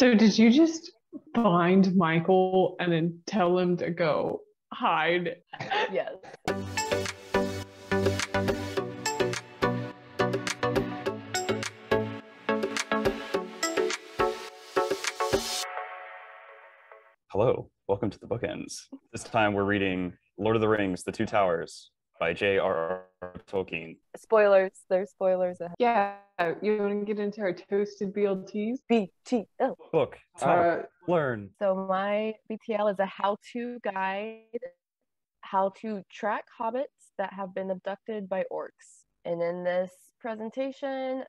So did you just find Michael and then tell him to go hide? Yes. Hello, welcome to the Bookends. This time we're reading Lord of the Rings, The Two Towers by J.R.R. Tolkien. Spoilers. There's spoilers ahead. Yeah, you want to get into our toasted BLTs? BTL. Book, talk, learn. So my BTL is a how-to guide, how to track hobbits that have been abducted by orcs. And in this presentation,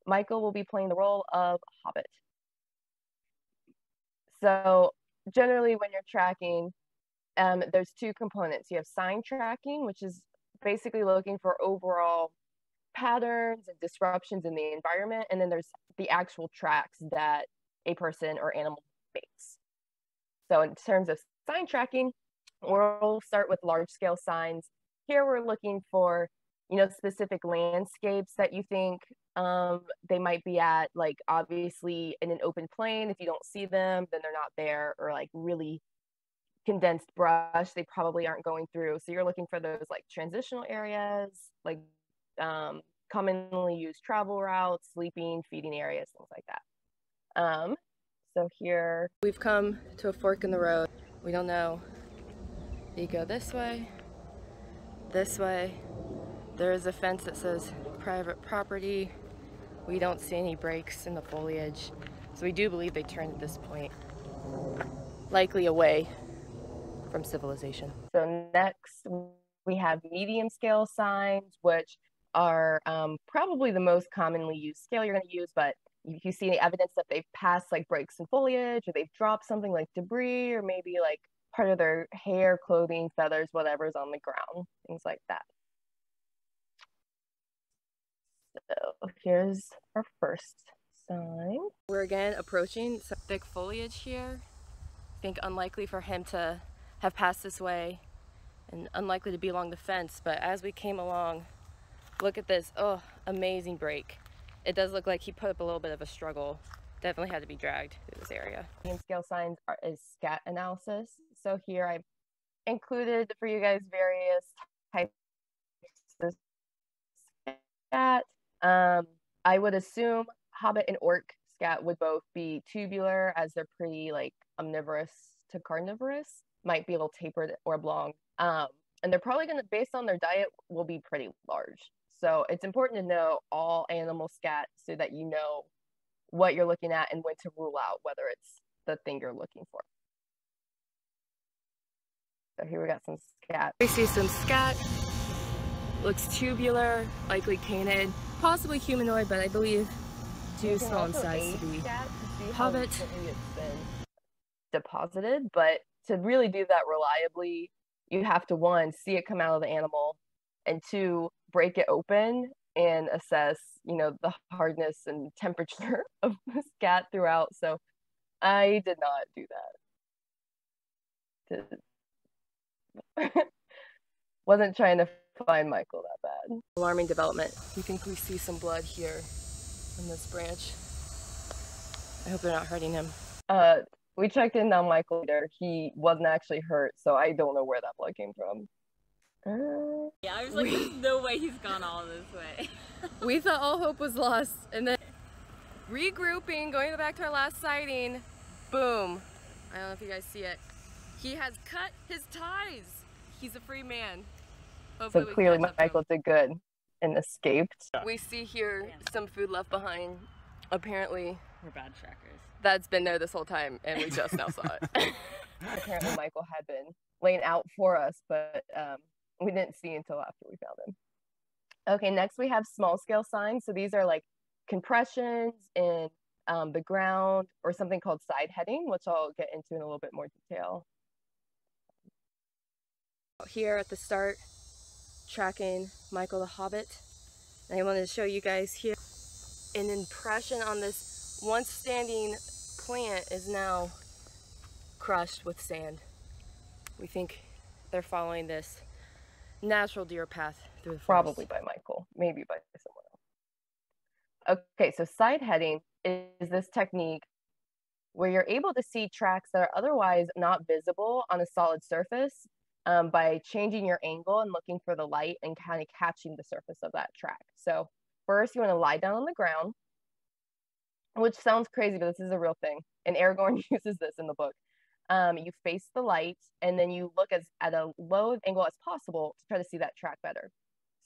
Michael will be playing the role of Hobbit. So generally when you're tracking, there's two components. You have sign tracking, which is basically looking for overall patterns and disruptions in the environment. And then there's the actual tracks that a person or animal makes. So in terms of sign tracking, we'll start with large scale signs. Here we're looking for, specific landscapes that you think they might be at, like obviously in an open plain. If you don't see them, then they're not there, or like really condensed brush, they probably aren't going through. So you're looking for those like transitional areas, like commonly used travel routes, sleeping, feeding areas, things like that. So here we've come to a fork in the road. We don't know. You go this way, this way. There is a fence that says private property. We don't see any breaks in the foliage. So we do believe they turned at this point, likely away from civilization. So next we have medium scale signs, which are probably the most commonly used scale you're going to use, but if you see any evidence that they've passed like breaks in foliage, or they've dropped something like debris, or maybe like part of their hair, clothing, feathers, whatever's on the ground, things like that. So here's our first sign. We're again approaching some thick foliage here. I think unlikely for him to have passed this way and unlikely to be along the fence, but as we came along, look at this. Oh, amazing break. It does look like he put up a little bit of a struggle. Definitely had to be dragged through this area. Medium scale signs is scat analysis. So here I've included for you guys various types of scat. I would assume Hobbit and Orc scat would both be tubular, as they're pretty like omnivorous to carnivorous. Might be a little tapered or oblong. And they're probably gonna, based on their diet, will be pretty large. So it's important to know all animal scat so that you know what you're looking at and when to rule out whether it's the thing you're looking for. So here we got some scat. We see some scat. Looks tubular, likely canid, possibly humanoid, but I believe too small in size to be Hobbit. It's been deposited, but to really do that reliably, you have to, one, see it come out of the animal, and two, break it open and assess, the hardness and temperature of the scat throughout. So I did not do that. Wasn't trying to find Michael that bad. Alarming development. You can see some blood here on this branch. I hope they're not hurting him. We checked in on Michael later. He wasn't actually hurt, so I don't know where that blood came from. Yeah, I was like, there's no way he's gone all this way. We thought all hope was lost, and then regrouping, going back to our last sighting, boom. I don't know if you guys see it. He has cut his ties. He's a free man. Hopefully so clearly Michael did good and escaped. Yeah. We see here some food left behind. Apparently, we're bad trackers. That's been there this whole time, and we just now saw it. Apparently Michael had been laying out for us, but we didn't see until after we found him. Okay, next we have small scale signs. So these are like compressions in the ground, or something called side heading, which I'll get into in a little bit more detail. Here at the start, tracking Michael the Hobbit. And I wanted to show you guys here an impression on this once standing plant is now crushed with sand. We think they're following this natural deer path through the forest. Probably by Michael, maybe by someone else. Okay, so side heading is this technique where you're able to see tracks that are otherwise not visible on a solid surface by changing your angle and looking for the light and kind of catching the surface of that track. So first you want to lie down on the ground, which sounds crazy, but this is a real thing. And Aragorn uses this in the book. You face the light and then you look at a low angle as possible to try to see that track better.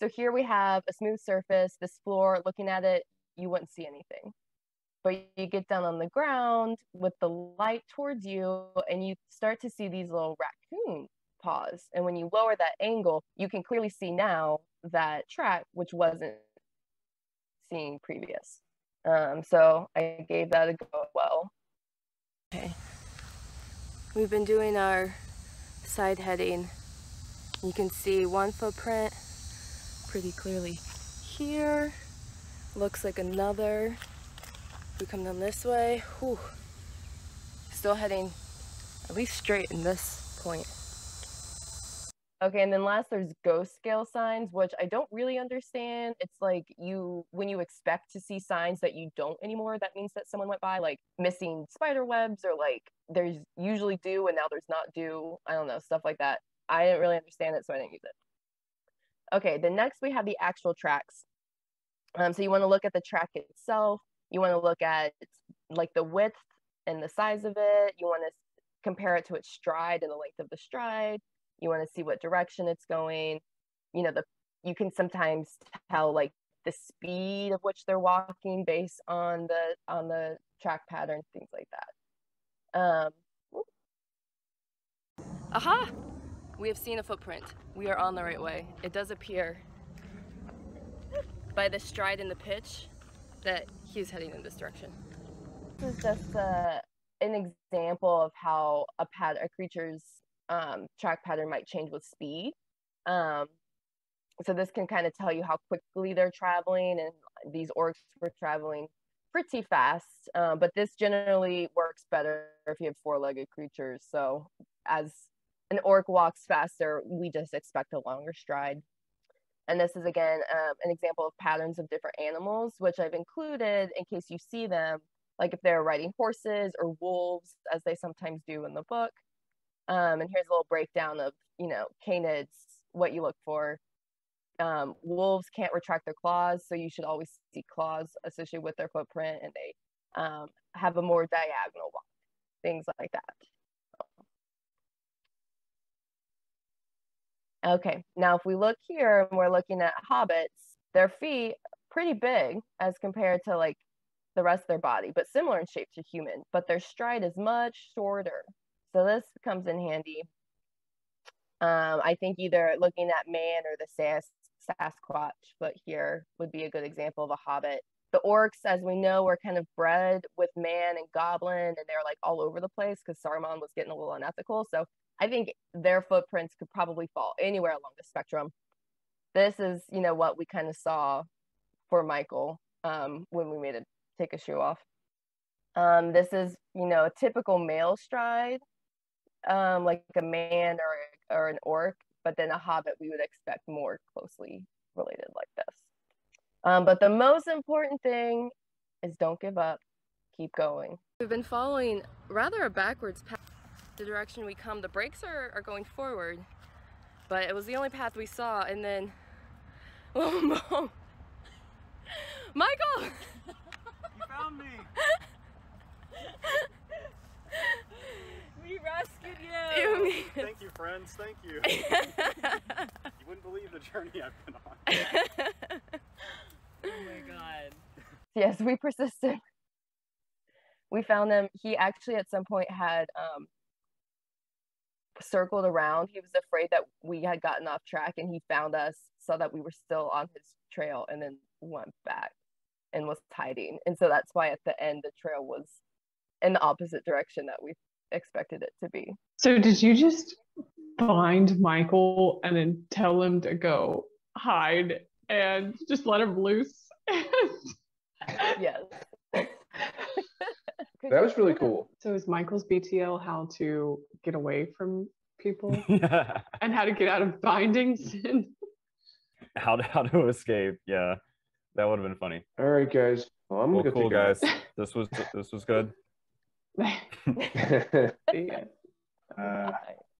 So here we have a smooth surface, this floor, looking at it, you wouldn't see anything. But you get down on the ground with the light towards you and you start to see these little raccoon paws. And when you lower that angle, you can clearly see now that track, which wasn't seen previous. So I gave that a go as well. Okay. We've been doing our side heading. You can see one footprint pretty clearly here. Looks like another. We come down this way. Whew. Still heading at least straight in this point. Okay, and then last there's ghost scale signs, which I don't really understand. It's like when you expect to see signs that you don't anymore, that means that someone went by, like missing spider webs, or like there's usually dew and now there's not dew. I don't know, stuff like that. I didn't really understand it, so I didn't use it. Okay, then next we have the actual tracks. So you want to look at the track itself. You want to look at like the width and the size of it. You want to compare it to its stride and the length of the stride. You want to see what direction it's going. You know, you can sometimes tell like the speed of which they're walking based on the track pattern, things like that. Aha! We have seen a footprint. We are on the right way. It does appear by the stride and the pitch that he's heading in this direction. This is just an example of how a creature's track pattern might change with speed. So this can kind of tell you how quickly they're traveling, and these orcs were traveling pretty fast, but this generally works better if you have four-legged creatures. So as an orc walks faster, we just expect a longer stride. And this is again an example of patterns of different animals, which I've included in case you see them, like if they're riding horses or wolves, as they sometimes do in the book. And here's a little breakdown of, canids, what you look for. Wolves can't retract their claws, so you should always see claws associated with their footprint, and they have a more diagonal walk, things like that. Okay, now if we look here and we're looking at hobbits, their feet pretty big as compared to like the rest of their body, but similar in shape to human, but their stride is much shorter. So this comes in handy. I think either looking at man or the Sasquatch foot here would be a good example of a hobbit. The orcs, as we know, were kind of bred with man and goblin, and they're like all over the place because Saruman was getting a little unethical. So I think their footprints could probably fall anywhere along the spectrum. This is, what we kind of saw for Michael when we made it take a shoe off. This is, a typical male stride, like a man or an orc, but then a hobbit we would expect more closely related like this. But the most important thing is don't give up, keep going. We've been following rather a backwards path. The direction we come, the brakes are going forward, but it was the only path we saw, and then, oh, Michael! You found me! We rescued you! Thank you, friends, thank you. You wouldn't believe the journey I've been on. Oh my god. Yes, we persisted. We found him. He actually at some point had circled around. He was afraid that we had gotten off track, and he found us, saw that we were still on his trail, and then went back and was hiding. And so that's why at the end the trail was in the opposite direction that we expected it to be. So did you just find Michael and then tell him to go hide and just let him loose? Yes. That was really cool. So is Michael's BTL how to get away from people Yeah. and how to get out of bindings? How to escape? Yeah, that would have been funny. All right, guys. Well, I'm Well, gonna go cool take a guys. This was good. See ya. Bye.